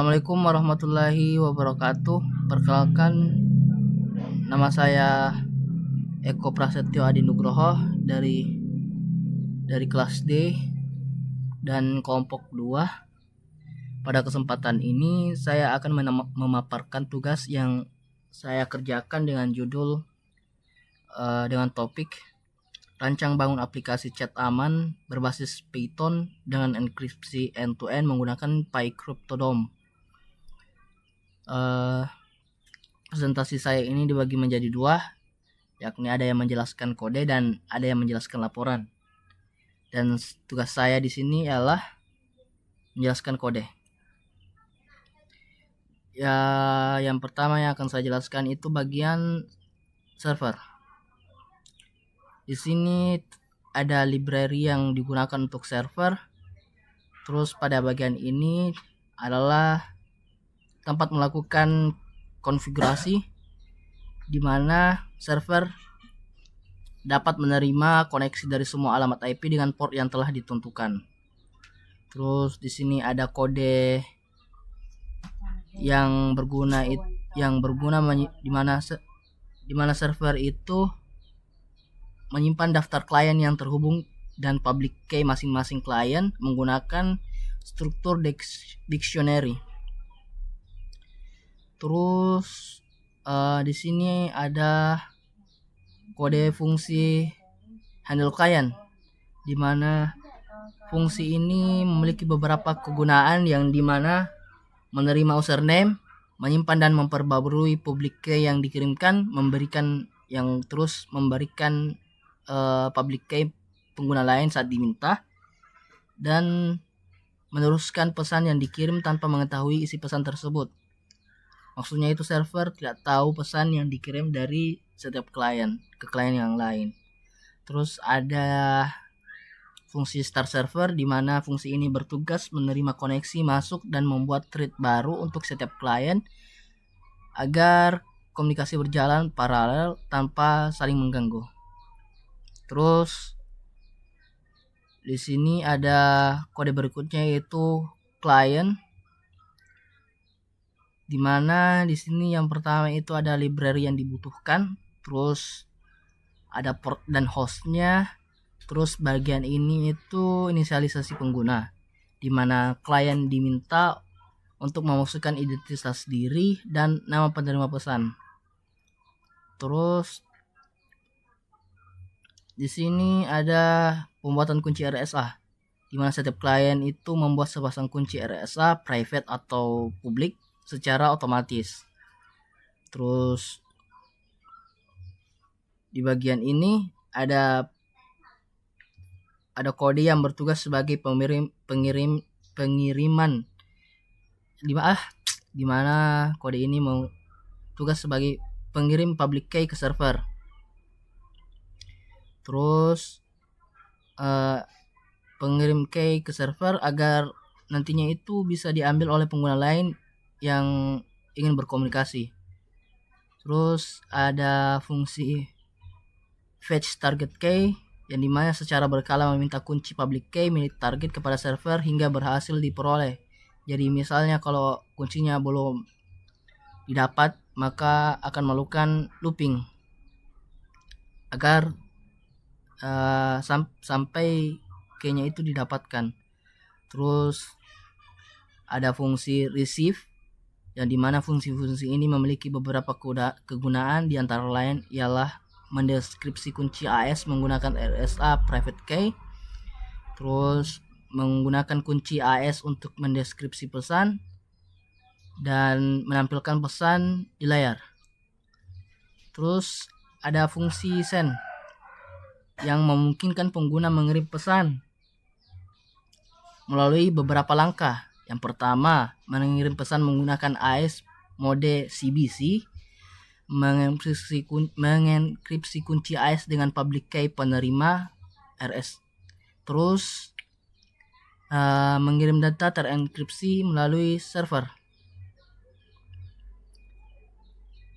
Assalamualaikum warahmatullahi wabarakatuh. Perkenalkan, nama saya Eko Prasetyo Adi Nugroho dari kelas D dan kelompok 2. Pada kesempatan ini saya akan memaparkan tugas yang saya kerjakan dengan judul dengan topik rancang bangun aplikasi chat aman berbasis Python dengan enkripsi end-to-end menggunakan PyCryptodome. Presentasi saya ini dibagi menjadi 2, yakni ada yang menjelaskan kode dan ada yang menjelaskan laporan. Dan tugas saya di sini ialah menjelaskan kode. Ya, yang pertama yang akan saya jelaskan itu bagian server. Di sini ada library yang digunakan untuk server. Terus pada bagian ini adalah tempat melakukan konfigurasi di mana server dapat menerima koneksi dari semua alamat IP dengan port yang telah ditentukan. Terus di sini ada kode yang berguna di mana server itu menyimpan daftar klien yang terhubung dan public key masing-masing klien menggunakan struktur dictionary. Terus di sini ada kode fungsi handle client, di mana fungsi ini memiliki beberapa kegunaan yang dimana menerima username, menyimpan dan memperbarui public key yang dikirimkan, memberikan public key pengguna lain saat diminta, dan meneruskan pesan yang dikirim tanpa mengetahui isi pesan tersebut. Maksudnya itu server tidak tahu pesan yang dikirim dari setiap klien ke klien yang lain. Terus ada fungsi start server, di mana fungsi ini bertugas menerima koneksi masuk dan membuat thread baru untuk setiap klien agar komunikasi berjalan paralel tanpa saling mengganggu. Terus di sini ada kode berikutnya yaitu client, di mana di sini yang pertama itu ada library yang dibutuhkan, terus ada port dan hostnya, terus bagian ini itu inisialisasi pengguna, di mana klien diminta untuk memasukkan identitas diri dan nama penerima pesan. Terus di sini ada pembuatan kunci RSA, di mana setiap klien itu membuat sepasang kunci RSA private atau publik secara otomatis. Terus di bagian ini ada kode yang bertugas sebagai pengiriman, di mana kode ini tugas sebagai pengirim public key ke server. Terus pengirim key ke server agar nantinya itu bisa diambil oleh pengguna lain yang ingin berkomunikasi. Terus ada fungsi fetch target key, yang dimana secara berkala meminta kunci public key milik target kepada server hingga berhasil diperoleh. Jadi misalnya kalau kuncinya belum didapat, maka akan melakukan looping agar sampai key-nya itu didapatkan. Terus ada fungsi receive, yang dimana fungsi-fungsi ini memiliki beberapa kegunaan, di antara lain ialah mendeskripsi kunci AS menggunakan RSA private key, terus menggunakan kunci AS untuk mendeskripsi pesan dan menampilkan pesan di layar. Terus ada fungsi send, yang memungkinkan pengguna mengirim pesan melalui beberapa langkah. Yang pertama, mengirim pesan menggunakan AS mode CBC, mengenkripsi kunci AS dengan public key penerima RS. Terus mengirim data terenkripsi melalui server.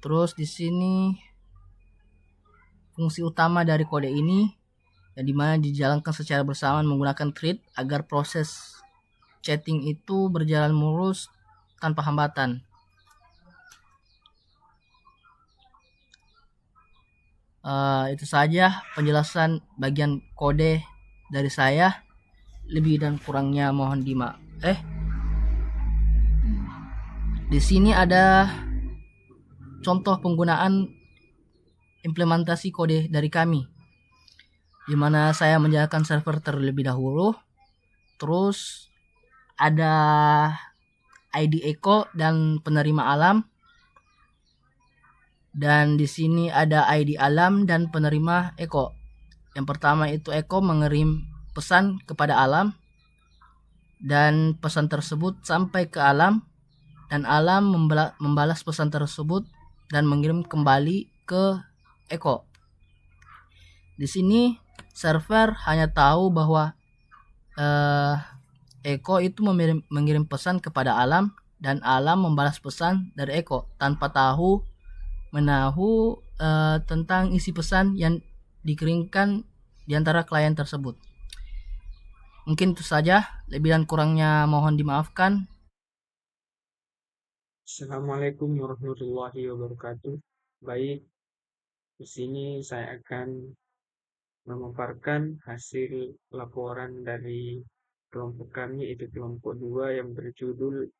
Terus di sini fungsi utama dari kode ini, yang dimana dijalankan secara bersamaan menggunakan thread agar proses chatting itu berjalan mulus tanpa hambatan. Itu saja penjelasan bagian kode dari saya. Lebih dan kurangnya mohon di sini ada contoh penggunaan implementasi kode dari kami, di mana saya menjalankan server terlebih dahulu. Terus ada ID echo dan penerima alam. Dan di sini ada ID alam dan penerima echo. Yang pertama itu echo mengirim pesan kepada alam, dan pesan tersebut sampai ke alam, dan alam membalas pesan tersebut dan mengirim kembali ke echo. Di sini server hanya tahu bahwa echo itu mengirim pesan kepada alam, dan alam membalas pesan dari echo tanpa menahu tentang isi pesan yang dikirimkan di antara klien tersebut. Mungkin itu saja, lebih dan kurangnya mohon dimaafkan. Assalamualaikum warahmatullahi wabarakatuh. Baik, di sini saya akan memaparkan hasil laporan dari kelompok kami, yaitu kelompok 2 yang berjudul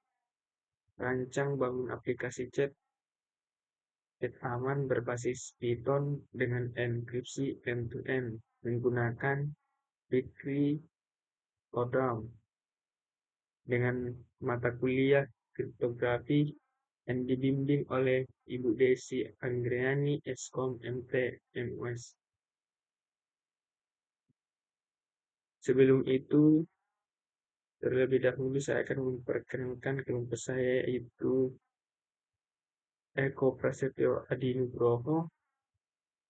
Rancang Bangun Aplikasi Chat aman berbasis Python dengan enkripsi end-to-end menggunakan Bitcry Codam dengan mata kuliah kriptografi yang dibimbing oleh Ibu Desi Anggriani, Eskom MT MUS. Sebelum itu, terlebih dahulu saya akan memperkenalkan kelompok saya, yaitu Eko Prasetyo Adi Nugroho,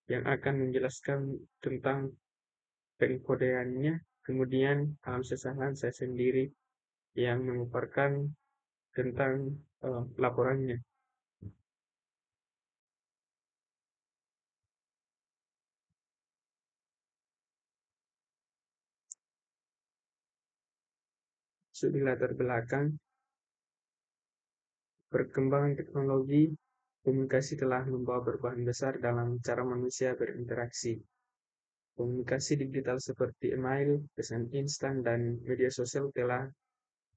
yang akan menjelaskan tentang pengkodeannya. Kemudian alam sesalan saya sendiri yang memaparkan tentang laporannya. Studi latar belakang, perkembangan teknologi komunikasi telah membawa perubahan besar dalam cara manusia berinteraksi. Komunikasi digital seperti email, pesan instan, dan media sosial telah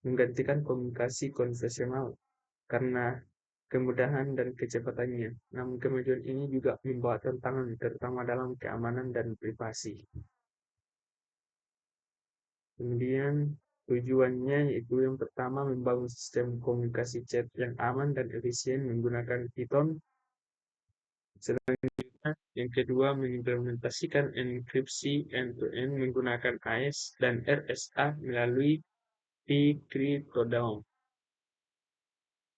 menggantikan komunikasi konvensional karena kemudahan dan kecepatannya. Namun kemajuan ini juga membawa tantangan, terutama dalam keamanan dan privasi. Kemudian tujuannya yaitu yang pertama membangun sistem komunikasi chat yang aman dan efisien menggunakan Python. Selanjutnya, yang kedua mengimplementasikan enkripsi end-to-end menggunakan AES dan RSA melalui pCryptoDAO.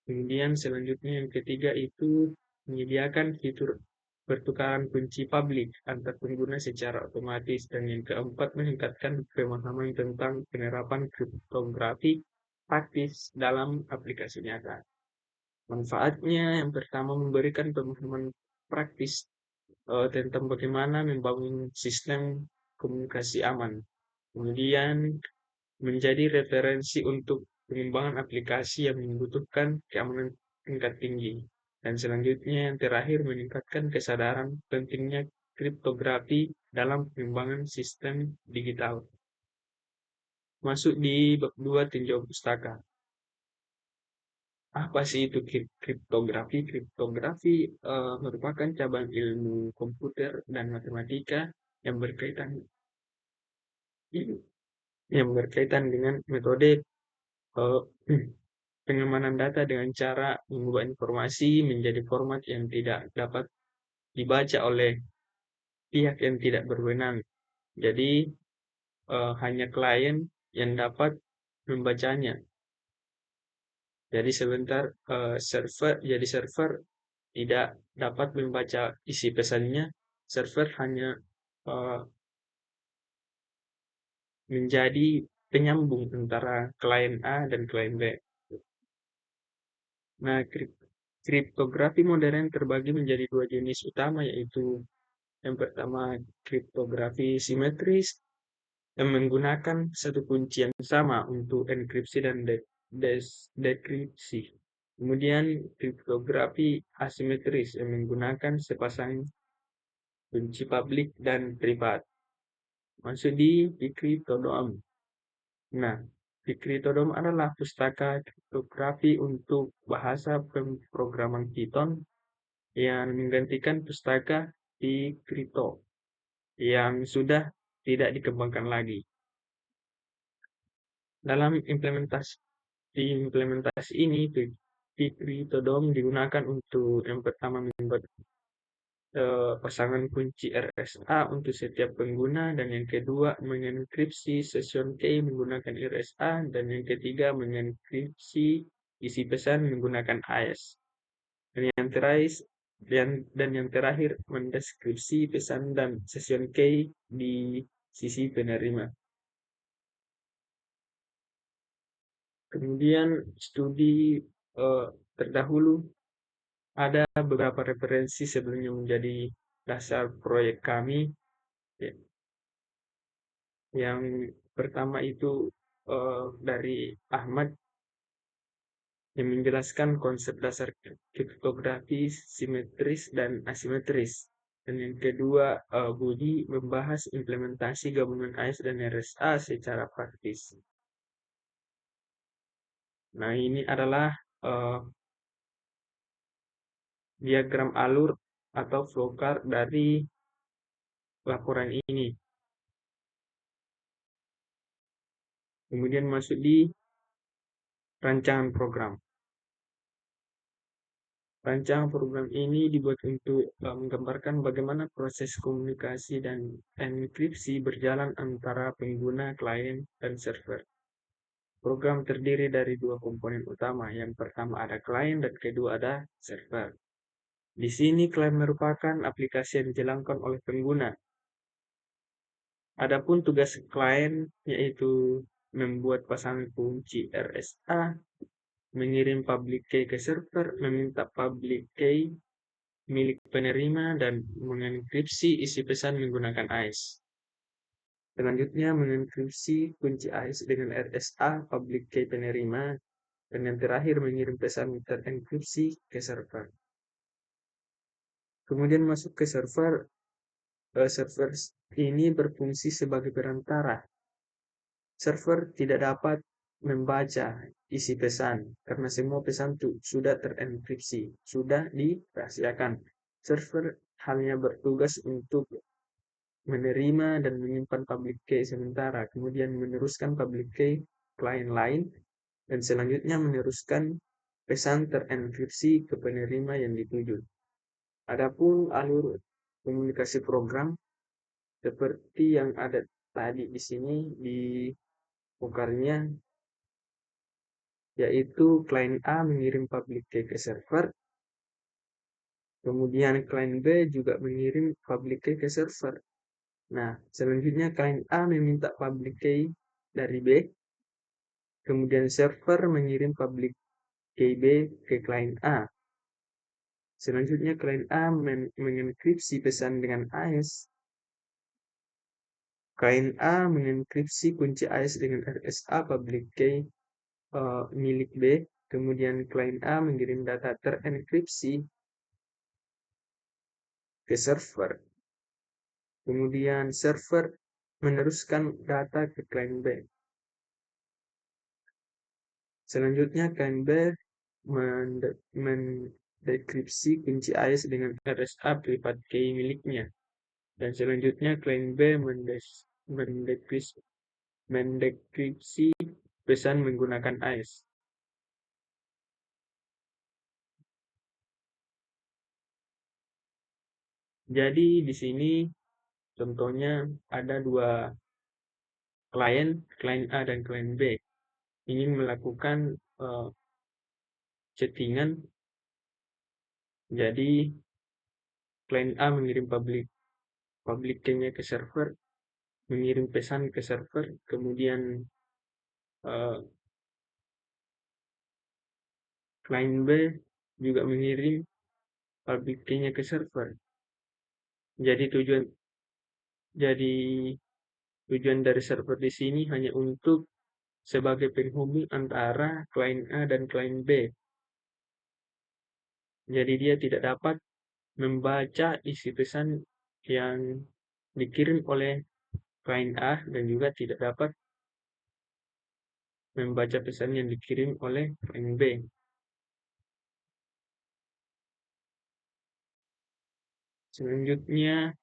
Kemudian selanjutnya yang ketiga itu menyediakan fitur pertukaran kunci publik antar pengguna secara otomatis, dan yang keempat meningkatkan pemahaman tentang penerapan kriptografi praktis dalam aplikasi nyata. Manfaatnya yang pertama memberikan pemahaman praktis tentang bagaimana membangun sistem komunikasi aman. Kemudian menjadi referensi untuk pengembangan aplikasi yang membutuhkan keamanan tingkat tinggi. Dan selanjutnya yang terakhir meningkatkan kesadaran pentingnya kriptografi dalam pengembangan sistem digital. Masuk di bab 2 tinjau pustaka. Apa sih itu kriptografi? Kriptografi merupakan cabang ilmu komputer dan matematika yang berkaitan dengan metode uh, pengamanan data dengan cara mengubah informasi menjadi format yang tidak dapat dibaca oleh pihak yang tidak berwenang. Jadi hanya klien yang dapat membacanya. Jadi server tidak dapat membaca isi pesannya. Server hanya uh, menjadi penyambung antara klien A dan klien B. Nah, kriptografi modern terbagi menjadi dua jenis utama, yaitu yang pertama kriptografi simetris yang menggunakan satu kunci yang sama untuk enkripsi dan dekripsi. Kemudian kriptografi asimetris yang menggunakan sepasang kunci publik dan privat. Masuk di Cryptodom. Nah, Cryptodom adalah pustaka kriptografi untuk bahasa pemrograman Python yang menggantikan pustaka di Crypto yang sudah tidak dikembangkan lagi. Dalam implementasi ini, Cryptodom digunakan untuk yang pertama membuat pasangan kunci RSA untuk setiap pengguna, dan yang kedua mengenkripsi session key menggunakan RSA, dan yang ketiga mengenkripsi isi pesan menggunakan AES. Dan yang terakhir mendeskripsi pesan dan session key di sisi penerima. Kemudian studi terdahulu ada beberapa referensi sebelumnya menjadi dasar proyek kami. Ya, yang pertama itu dari Ahmad yang menjelaskan konsep dasar kriptografi simetris dan asimetris. Dan yang kedua, Budi membahas implementasi gabungan AES dan RSA secara praktis. Nah, ini adalah diagram alur atau flowchart dari laporan ini. Kemudian masuk di rancangan program. Rancangan program ini dibuat untuk menggambarkan bagaimana proses komunikasi dan enkripsi berjalan antara pengguna, klien, dan server. Program terdiri dari dua komponen utama. Yang pertama ada klien dan kedua ada server. Di sini klien merupakan aplikasi yang dijalankan oleh pengguna. Adapun tugas klien yaitu membuat pasangan kunci RSA, mengirim public key ke server, meminta public key milik penerima, dan mengenkripsi isi pesan menggunakan AES. Selanjutnya mengenkripsi kunci AES dengan RSA public key penerima, dan yang terakhir mengirim pesan terenkripsi ke server. Kemudian masuk ke server. Server ini berfungsi sebagai perantara. Server tidak dapat membaca isi pesan karena semua pesan sudah terenkripsi, sudah dirahasiakan. Server hanya bertugas untuk menerima dan menyimpan public key sementara, kemudian meneruskan public key klien lain, dan selanjutnya meneruskan pesan terenkripsi ke penerima yang dituju. Adapun alur komunikasi program seperti yang ada tadi di sini di pokarnya, yaitu klien A mengirim public key ke server, kemudian klien B juga mengirim public key ke server. Nah, selanjutnya klien A meminta public key dari B, kemudian server mengirim public key B ke klien A. Selanjutnya klien A mengenkripsi pesan dengan AES. Klien A mengenkripsi kunci AES dengan RSA public key milik B, kemudian klien A mengirim data terenkripsi ke server. Kemudian server meneruskan data ke klien B. Selanjutnya klien B mendekripsi kunci AES dengan RSA privat key miliknya. Dan selanjutnya klien B mendekripsi pesan menggunakan AES. Jadi di sini contohnya ada dua klien A dan klien B ingin melakukan chattingan. Jadi klien A mengirim public key-nya ke server, mengirim pesan ke server, kemudian klien B juga mengirim public key-nya ke server. Jadi tujuan dari server di sini hanya untuk sebagai penghubung antara klien A dan klien B. Jadi dia tidak dapat membaca isi pesan yang dikirim oleh klien A dan juga tidak dapat membaca pesan yang dikirim oleh klien B. Selanjutnya,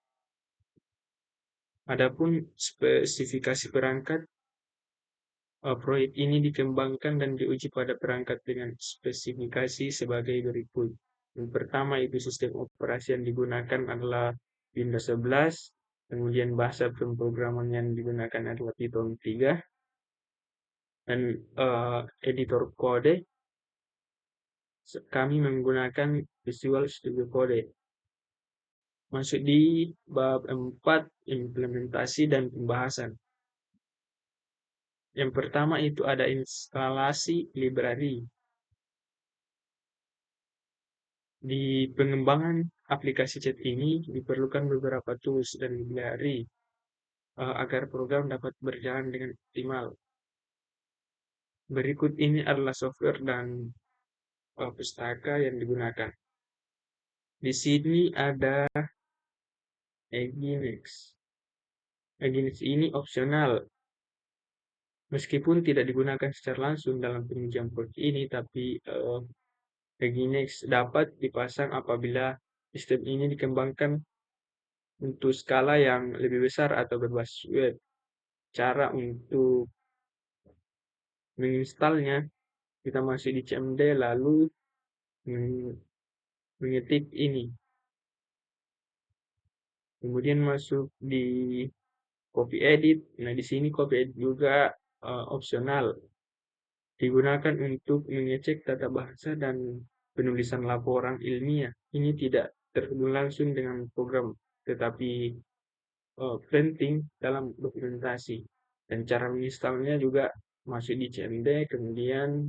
adapun spesifikasi perangkat, proyek ini dikembangkan dan diuji pada perangkat dengan spesifikasi sebagai berikut. Yang pertama itu sistem operasi yang digunakan adalah Windows 11, kemudian bahasa pemrograman yang digunakan adalah Python 3, dan editor kode kami menggunakan Visual Studio Code. Masuk di bab 4, implementasi dan pembahasan. Yang pertama itu ada instalasi library. Di pengembangan aplikasi chat ini diperlukan beberapa tools dan library agar program dapat berjalan dengan optimal. Berikut ini adalah software dan pustaka yang digunakan. Di sini ada Nginx. Nginx ini opsional. Meskipun tidak digunakan secara langsung dalam pengujian proyek ini, tapi Nginx dapat dipasang apabila sistem ini dikembangkan untuk skala yang lebih besar atau berbasis web. Cara untuk menginstalnya, kita masuk di CMD lalu mengetik ini. Kemudian masuk di copy edit. Nah, di sini copy edit juga opsional. Digunakan untuk mengecek tata bahasa dan penulisan laporan ilmiah. Ini tidak terhubung langsung dengan program, tetapi penting dalam dokumentasi. Dan cara menginstalnya juga masuk di CMD, kemudian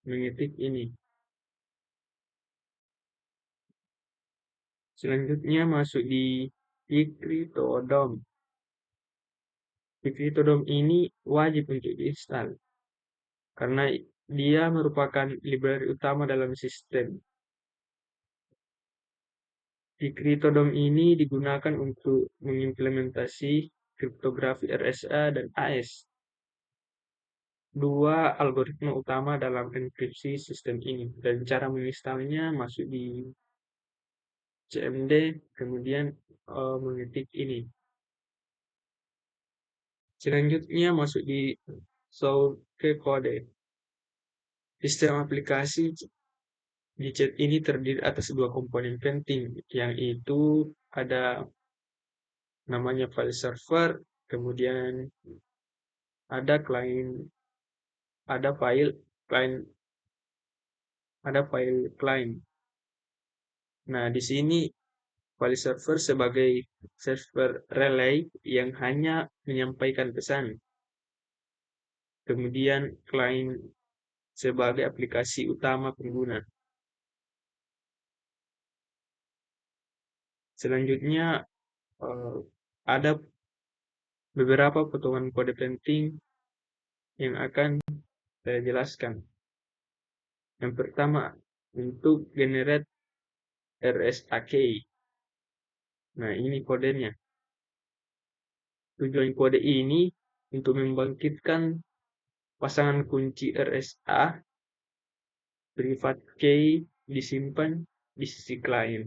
mengetik ini. Selanjutnya masuk di Dicryptodom. Dicryptodom ini wajib untuk diinstal karena dia merupakan library utama dalam sistem. Dicryptodom ini digunakan untuk mengimplementasi kriptografi RSA dan AES, dua algoritma utama dalam enkripsi sistem ini. Dan cara menginstalnya masuk di CMD, kemudian mengetik ini. Selanjutnya masuk di Source Code. Sistem aplikasi di chat ini terdiri atas dua komponen penting, yang itu ada namanya file server, kemudian ada ada file client, ada file client. Nah, di sini file server sebagai server relay yang hanya menyampaikan pesan. Kemudian client sebagai aplikasi utama pengguna. Selanjutnya ada beberapa potongan kode penting yang akan saya jelaskan. Yang pertama, untuk generate RSA key. Nah, ini kodenya. Tujuan kode ini untuk membangkitkan pasangan kunci RSA private key disimpan di sisi klien.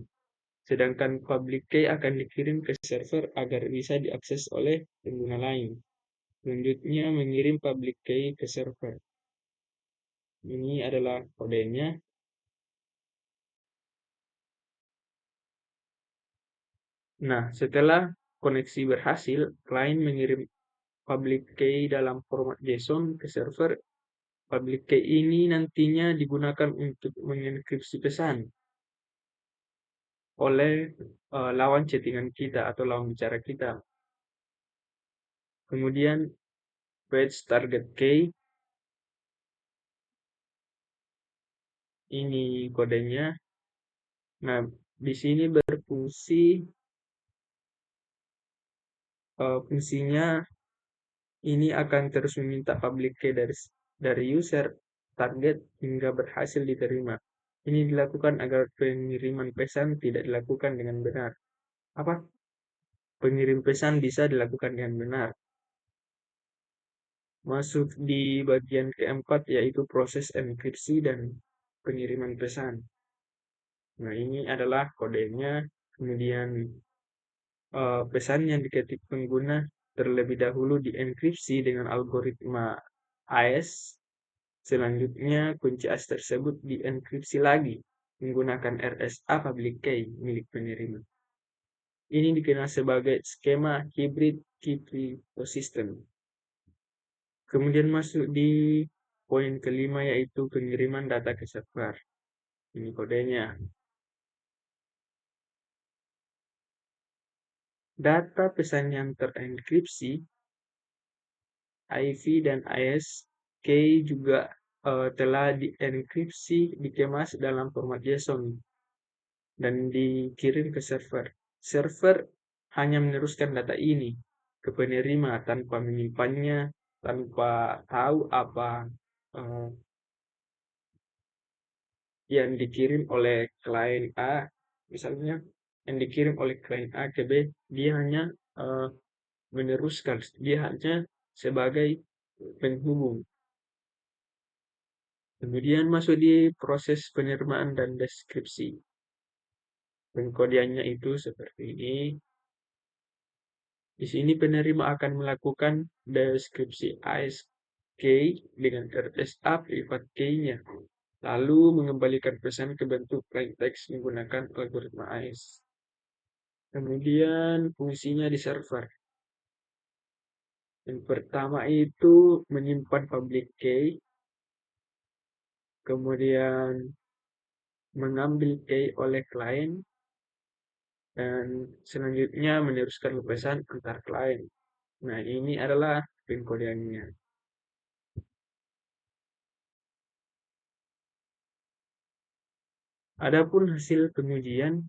Sedangkan public key akan dikirim ke server agar bisa diakses oleh pengguna lain. Selanjutnya mengirim public key ke server. Ini adalah kodenya. Nah, setelah koneksi berhasil, klien mengirim public key dalam format JSON ke server. Public key ini nantinya digunakan untuk mengenkripsi pesan oleh lawan chattingan kita atau lawan bicara kita. Kemudian page target key, ini kodenya. Nah, di sini berfungsi fungsinya ini akan terus meminta public key dari user target hingga berhasil diterima. Ini dilakukan agar pengiriman pesan tidak dilakukan dengan benar. Apa? Pengirim pesan bisa dilakukan dengan benar. Masuk di bagian keempat yaitu proses enkripsi dan pengiriman pesan. Nah, ini adalah kodenya, kemudian pesan yang diketik pengguna terlebih dahulu dienkripsi dengan algoritma AES. Selanjutnya, kunci AES tersebut dienkripsi lagi menggunakan RSA public key milik penerima. Ini dikenal sebagai skema hybrid key crypto system. Kemudian masuk di poin kelima yaitu pengiriman data ke server. Ini kodenya. Data pesan yang terenkripsi, IV dan ISK juga telah dienkripsi, dikemas dalam format JSON dan dikirim ke server. Server hanya meneruskan data ini ke penerima tanpa menyimpannya, tanpa tahu apa eh, yang dikirim oleh klien A, misalnya yang dikirim oleh klien A ke B, dia hanya eh, meneruskan, dia hanya sebagai penghubung. Kemudian masuk di proses penerimaan dan deskripsi. Pengkodeannya itu seperti ini. Di sini penerima akan melakukan deskripsi ASK dengan RSA privat key-nya, lalu mengembalikan pesan ke bentuk plain text menggunakan algoritma AES. Kemudian fungsinya di server. Yang pertama itu menyimpan public key, kemudian mengambil key oleh klien, dan selanjutnya meneruskan pesan antar klien. Nah, ini adalah pengkodeannya. Adapun hasil pengujian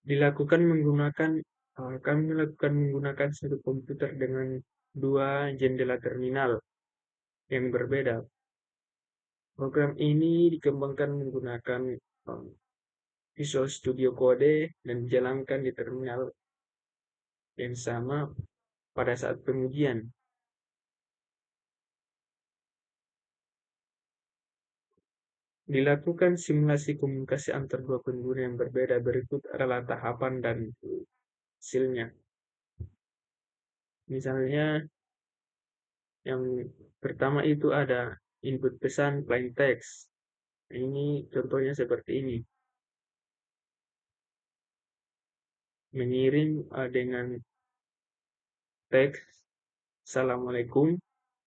dilakukan menggunakan kami melakukan menggunakan satu komputer dengan dua jendela terminal yang berbeda. Program ini dikembangkan menggunakan Visual Studio Code dan dijalankan di terminal yang sama pada saat pengujian. Dilakukan simulasi komunikasi antar dua pengguna yang berbeda. Berikut adalah tahapan dan hasilnya. Misalnya, yang pertama itu ada input pesan plain text. Ini contohnya seperti ini. Mengirim dengan teks Assalamualaikum.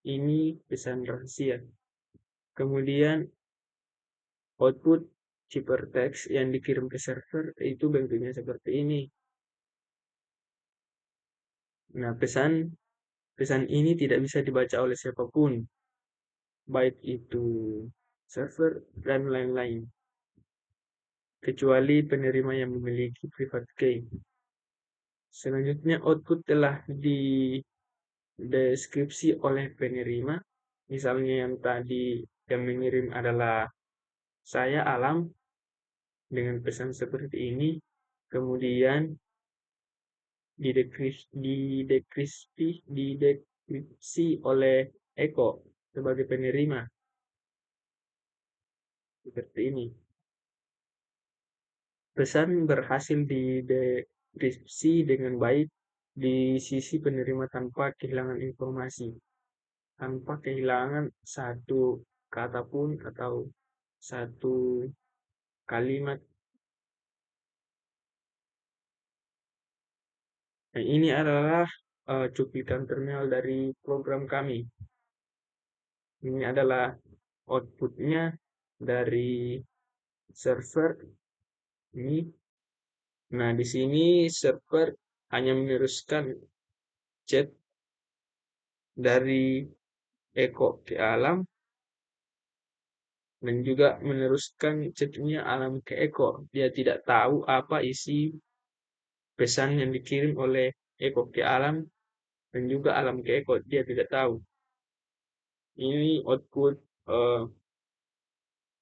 Ini pesan rahasia. Kemudian output ciphertext yang dikirim ke server itu bentuknya seperti ini. Nah, pesan ini tidak bisa dibaca oleh siapapun, baik itu server dan lain-lain, kecuali penerima yang memiliki private key. Selanjutnya output telah dideskripsi oleh penerima. Misalnya yang tadi yang mengirim adalah saya Alam dengan pesan seperti ini. Kemudian dideskripsi oleh Eko sebagai penerima seperti ini. Pesan berhasil didekripsi dengan baik di sisi penerima tanpa kehilangan informasi, tanpa kehilangan satu kata pun atau satu kalimat. Nah, ini adalah cuplikan terminal dari program kami. Ini adalah outputnya dari server ini. Nah, di sini server hanya meneruskan chat dari Eko ke Alam dan juga meneruskan chatnya Alam ke Eko. Dia tidak tahu apa isi pesan yang dikirim oleh Eko ke Alam dan juga Alam ke Eko. Dia tidak tahu. Ini output eh,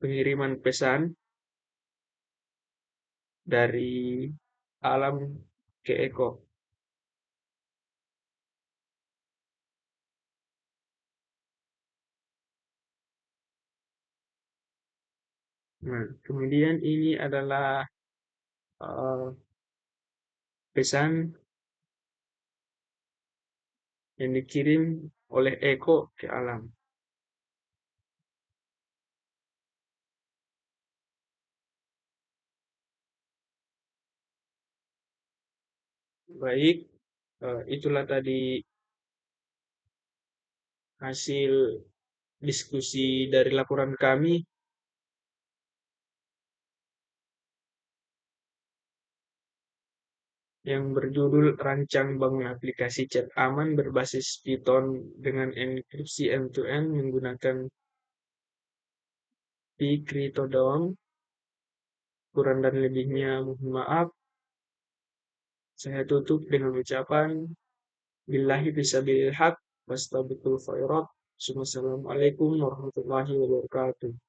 pengiriman pesan dari alam ke eko. Nah, kemudian ini adalah eh, pesan yang dikirim oleh eko ke alam. Baik, itulah tadi hasil diskusi dari laporan kami yang berjudul Rancang Bangun Aplikasi Chat Aman Berbasis Python dengan Enkripsi End-to-End menggunakan pCryptodom. Kurang dan lebihnya mohon maaf. Saya tutup dengan ucapan billahi fisabilil haq wastaubiqul khairat. Wassalamualaikum warahmatullahi wabarakatuh.